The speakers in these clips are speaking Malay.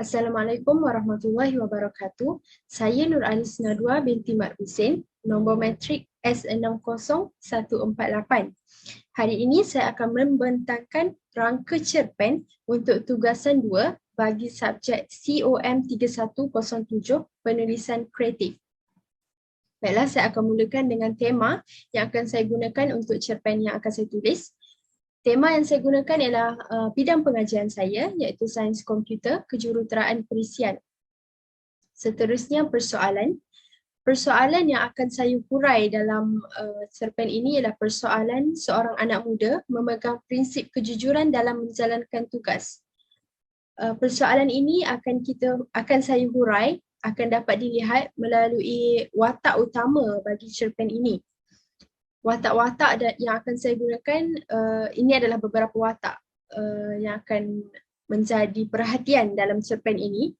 Assalamualaikum warahmatullahi wabarakatuh. Saya Nur Alis Nadwa binti Mat Husin, nombor matrik S60148. Hari ini saya akan membentangkan rangka cerpen untuk tugasan 2 bagi subjek COM 3107 penulisan kreatif. Baiklah, saya akan mulakan dengan tema yang akan saya gunakan untuk cerpen yang akan saya tulis. Tema yang saya gunakan ialah bidang pengajian saya, iaitu Sains Komputer, Kejuruteraan Perisian. Seterusnya persoalan. Persoalan yang akan saya hurai dalam cerpen ini ialah persoalan seorang anak muda memegang prinsip kejujuran dalam menjalankan tugas. Persoalan ini akan saya hurai, akan dapat dilihat melalui watak utama bagi cerpen ini. Watak-watak yang akan saya gunakan, ini adalah beberapa watak yang akan menjadi perhatian dalam cerpen ini,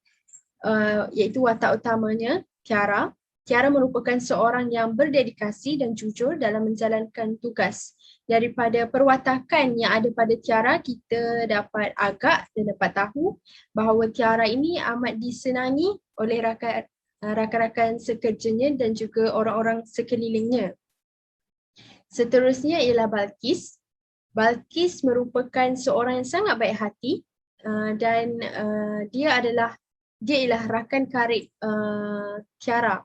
iaitu watak utamanya Tiara. Tiara merupakan seorang yang berdedikasi dan jujur dalam menjalankan tugas. Daripada perwatakan yang ada pada Tiara, kita dapat agak dan dapat tahu bahawa Tiara ini amat disenangi oleh rakan-rakan sekerjanya dan juga orang-orang sekelilingnya. Seterusnya ialah Balqis. Balqis merupakan seorang yang sangat baik hati dan dia ialah rakan karib Tiara.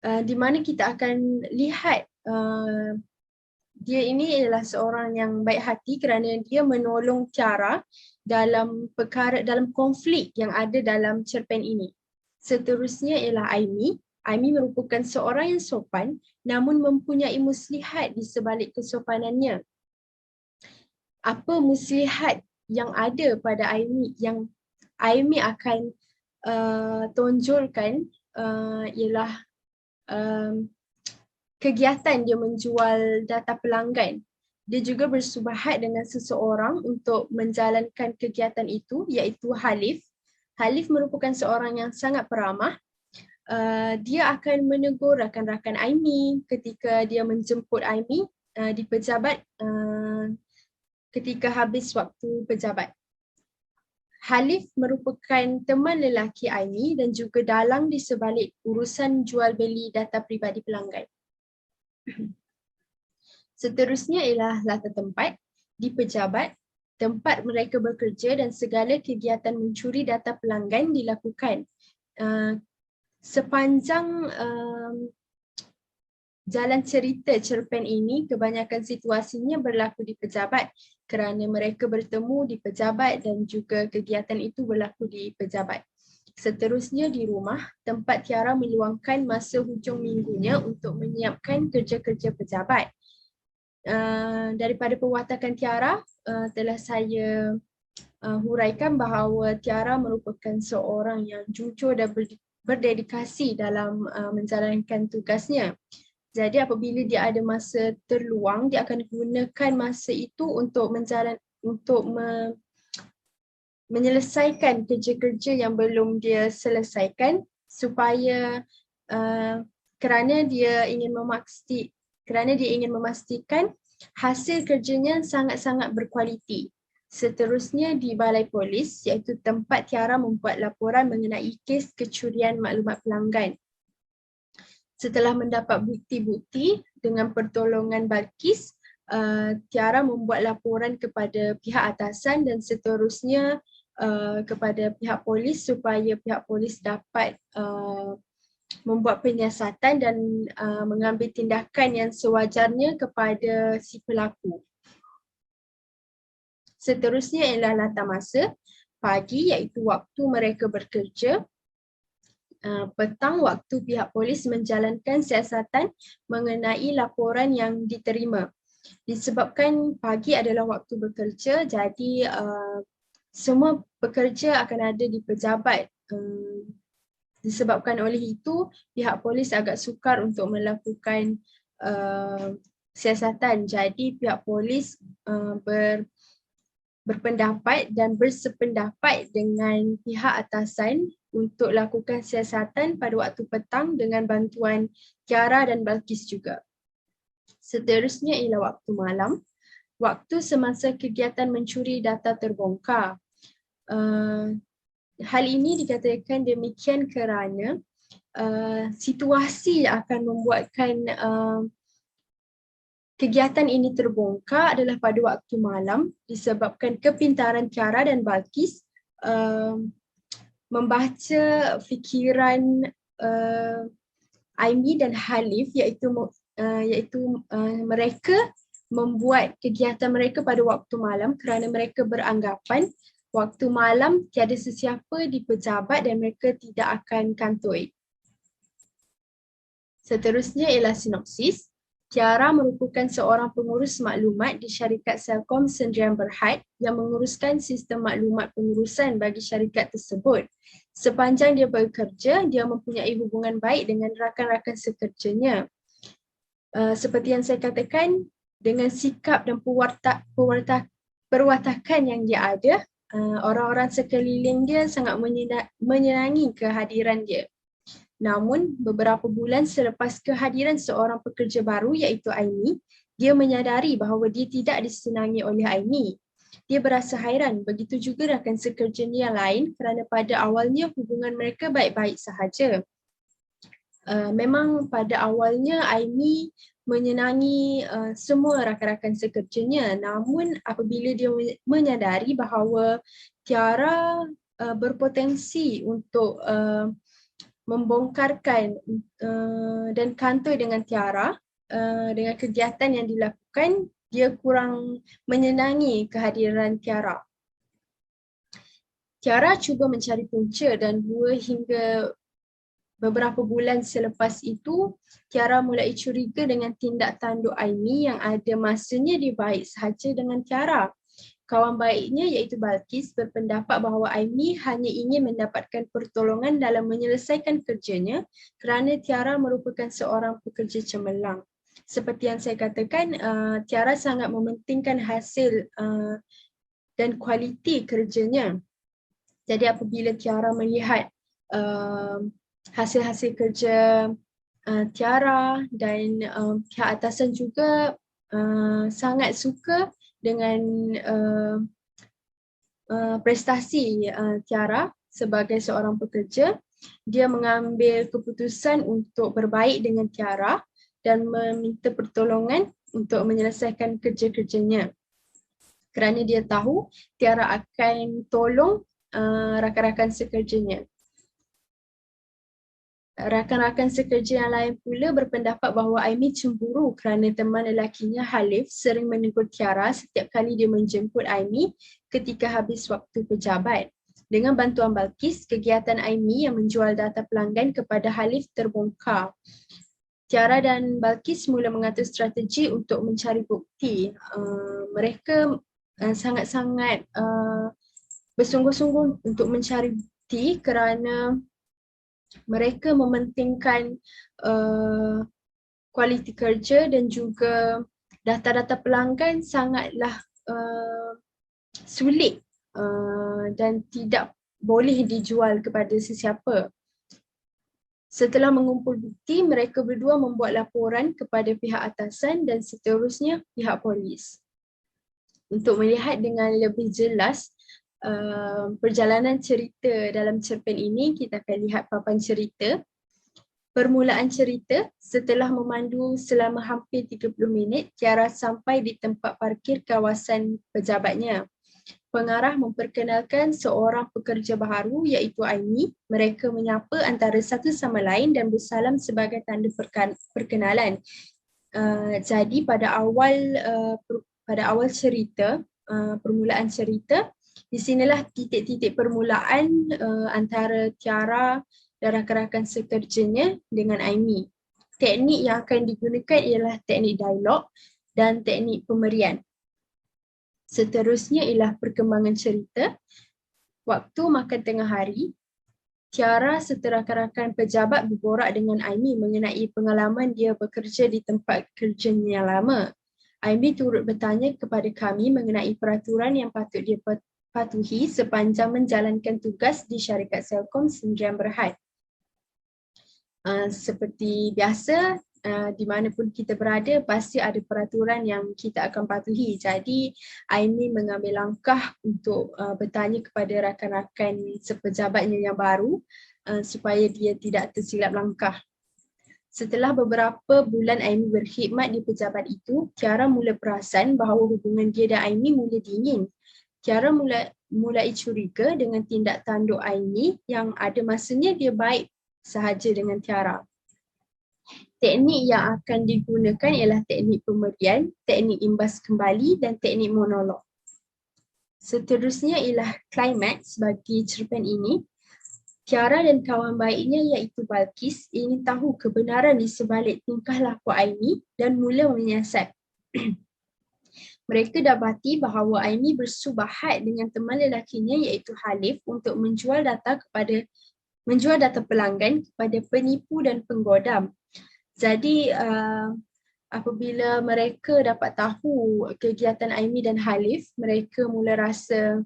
Di mana kita akan lihat dia ini adalah seorang yang baik hati kerana dia menolong Tiara dalam konflik yang ada dalam cerpen ini. Seterusnya ialah Aimi. Aimi merupakan seorang yang sopan namun mempunyai muslihat di sebalik kesopanannya. Apa muslihat yang ada pada Aimi yang Aimi akan tonjolkan ialah kegiatan dia menjual data pelanggan. Dia juga bersubahat dengan seseorang untuk menjalankan kegiatan itu, iaitu Halif. Halif merupakan seorang yang sangat peramah. Dia akan menegur rakan-rakan Aimi ketika dia menjemput Aimi di pejabat ketika habis waktu pejabat. Halif merupakan teman lelaki Aimi dan juga dalang di sebalik urusan jual beli data peribadi pelanggan. Seterusnya ialah latar tempat. Di pejabat, tempat mereka bekerja dan segala kegiatan mencuri data pelanggan dilakukan. Sepanjang jalan cerita cerpen ini, kebanyakan situasinya berlaku di pejabat kerana mereka bertemu di pejabat dan juga kegiatan itu berlaku di pejabat. Seterusnya di rumah, tempat Tiara meluangkan masa hujung minggunya untuk menyiapkan kerja-kerja pejabat. Daripada perwatakan Tiara, telah saya huraikan bahawa Tiara merupakan seorang yang jujur dan berdedikasi dalam menjalankan tugasnya. Jadi apabila dia ada masa terluang, dia akan gunakan masa itu untuk menyelesaikan kerja-kerja yang belum dia selesaikan supaya kerana dia ingin memastikan hasil kerjanya sangat-sangat berkualiti. Seterusnya di balai polis, iaitu tempat Tiara membuat laporan mengenai kes kecurian maklumat pelanggan. Setelah mendapat bukti-bukti dengan pertolongan Balqis, Tiara membuat laporan kepada pihak atasan dan seterusnya kepada pihak polis supaya pihak polis dapat membuat penyiasatan dan mengambil tindakan yang sewajarnya kepada si pelaku. Seterusnya ialah latar masa. Pagi iaitu waktu mereka bekerja. Petang waktu pihak polis menjalankan siasatan mengenai laporan yang diterima. Disebabkan pagi adalah waktu bekerja, jadi semua pekerja akan ada di pejabat. Disebabkan oleh itu, pihak polis agak sukar untuk melakukan siasatan. Jadi pihak polis berpendapat dan bersependapat dengan pihak atasan untuk lakukan siasatan pada waktu petang dengan bantuan Tiara dan Balqis juga. Seterusnya ialah waktu malam. Waktu semasa kegiatan mencuri data terbongkar. Hal ini dikatakan demikian kerana situasi yang akan membuatkan kegiatan ini terbongkar adalah pada waktu malam disebabkan kepintaran Tiara dan Balqis membaca fikiran Aimee dan Halif, iaitu mereka membuat kegiatan mereka pada waktu malam kerana mereka beranggapan waktu malam tiada sesiapa di pejabat dan mereka tidak akan kantoi. Seterusnya ialah sinopsis. Tiara merupakan seorang pengurus maklumat di syarikat Celcom Sdn Bhd yang menguruskan sistem maklumat pengurusan bagi syarikat tersebut. Sepanjang dia bekerja, dia mempunyai hubungan baik dengan rakan-rakan sekerjanya. Seperti yang saya katakan, dengan sikap dan perwatakan yang dia ada, orang-orang sekeliling dia sangat menyenangi kehadiran dia. Namun, beberapa bulan selepas kehadiran seorang pekerja baru iaitu Aimee, dia menyadari bahawa dia tidak disenangi oleh Aimee. Dia berasa hairan, begitu juga rakan sekerjanya yang lain kerana pada awalnya hubungan mereka baik-baik sahaja. Memang pada awalnya Aimee menyenangi semua rakan-rakan sekerjanya, namun apabila dia menyadari bahawa Tiara berpotensi untuk membongkarkan dan kantoi dengan Tiara, dengan kegiatan yang dilakukan, dia kurang menyenangi kehadiran Tiara. Tiara cuba mencari punca dan 2 hingga beberapa bulan selepas itu, Tiara mulai curiga dengan tindak tanduk Aimee yang ada masanya dia baik sahaja dengan Tiara. Kawan baiknya iaitu Balqis berpendapat bahawa Aimee hanya ingin mendapatkan pertolongan dalam menyelesaikan kerjanya kerana Tiara merupakan seorang pekerja cemerlang. Seperti yang saya katakan, Tiara sangat mementingkan hasil dan kualiti kerjanya. Jadi apabila Tiara melihat hasil-hasil kerja Tiara dan pihak atasan juga sangat suka dengan prestasi Tiara sebagai seorang pekerja, dia mengambil keputusan untuk berbaik dengan Tiara dan meminta pertolongan untuk menyelesaikan kerja-kerjanya. Kerana dia tahu Tiara akan tolong rakan-rakan sekerjanya. Rakan-rakan sekerja yang lain pula berpendapat bahawa Aimee cemburu kerana teman lelakinya Halif sering menegur Tiara setiap kali dia menjemput Aimee ketika habis waktu pejabat. Dengan bantuan Balqis, kegiatan Aimee yang menjual data pelanggan kepada Halif terbongkar. Tiara dan Balqis mula mengatur strategi untuk mencari bukti. Mereka sangat-sangat bersungguh-sungguh untuk mencari bukti kerana mereka mementingkan kualiti kerja dan juga data-data pelanggan sangatlah sulit dan tidak boleh dijual kepada sesiapa. Setelah mengumpul bukti, mereka berdua membuat laporan kepada pihak atasan dan seterusnya pihak polis. Untuk melihat dengan lebih jelas perjalanan cerita dalam cerpen ini, kita akan lihat papan cerita. Permulaan cerita, setelah memandu selama hampir 30 minit, Tiara sampai di tempat parkir kawasan pejabatnya. Pengarah memperkenalkan seorang pekerja baharu iaitu Aimee. Mereka menyapa antara satu sama lain dan bersalam sebagai tanda perkenalan. Jadi pada awal cerita, permulaan cerita, di sinilah titik-titik permulaan antara Tiara dan rakan-rakan sekerjanya dengan Aimee. Teknik yang akan digunakan ialah teknik dialog dan teknik pemberian. Seterusnya ialah perkembangan cerita. Waktu makan tengah hari, Tiara serta rakan-rakan pejabat berborak dengan Aimee mengenai pengalaman dia bekerja di tempat kerjanya yang lama. Aimee turut bertanya kepada kami mengenai peraturan yang patut dia patuhi sepanjang menjalankan tugas di syarikat Celcom Sdn Bhd. Seperti biasa, di mana pun kita berada pasti ada peraturan yang kita akan patuhi. Jadi Aimee mengambil langkah untuk bertanya kepada rakan-rakan sepejabatnya yang baru supaya dia tidak tersilap langkah. Setelah beberapa bulan Aimee berkhidmat di pejabat itu, Tiara mula perasan bahawa hubungan dia dan Aimee mula dingin. Tiara mulai curiga dengan tindak tanduk Aimee yang ada masanya dia baik sahaja dengan Tiara. Teknik yang akan digunakan ialah teknik pemberian, teknik imbas kembali dan teknik monolog. Seterusnya ialah klimaks bagi cerpen ini. Tiara dan kawan baiknya iaitu Balqis ingin tahu kebenaran di sebalik tingkah laku Aimee dan mula menyiasat. Mereka dapati bahawa Aimee bersubahat dengan teman lelakinya iaitu Halif untuk menjual data pelanggan kepada penipu dan penggodam. Jadi apabila mereka dapat tahu kegiatan Aimee dan Halif, mereka mula rasa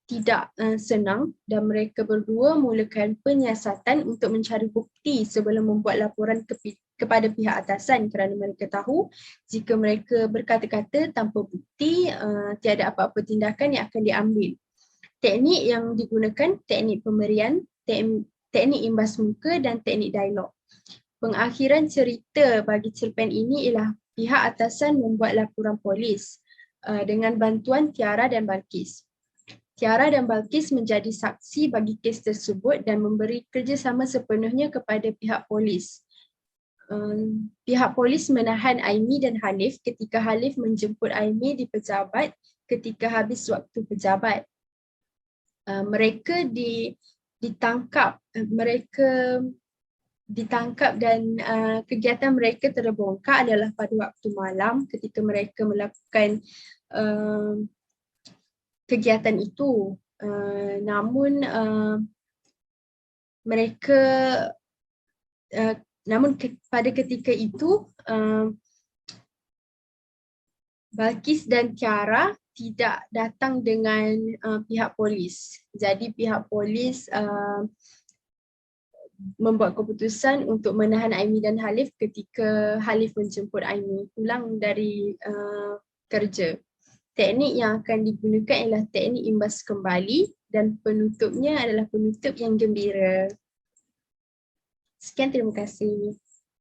tidak senang dan mereka berdua mulakan penyiasatan untuk mencari bukti sebelum membuat laporan kepada pihak atasan kerana mereka tahu jika mereka berkata-kata tanpa bukti, tiada apa-apa tindakan yang akan diambil. Teknik yang digunakan, teknik pemberian, teknik imbas muka dan teknik dialog. Pengakhiran cerita bagi cerpen ini ialah pihak atasan membuat laporan polis dengan bantuan Tiara dan Balqis. Tiara dan Balqis menjadi saksi bagi kes tersebut dan memberi kerjasama sepenuhnya kepada pihak polis. Pihak polis menahan Aimee dan Halif ketika Halif menjemput Aimee di pejabat ketika habis waktu pejabat. Mereka ditangkap dan kegiatan mereka terbongkar adalah pada waktu malam ketika mereka melakukan kegiatan itu. Namun pada ketika itu Balqis dan Tiara tidak datang dengan pihak polis. Jadi pihak polis membuat keputusan untuk menahan Aimee dan Halif ketika Halif menjemput Aimee pulang dari kerja. Teknik yang akan digunakan ialah teknik imbas kembali dan penutupnya adalah penutup yang gembira. Sekian, terima kasih.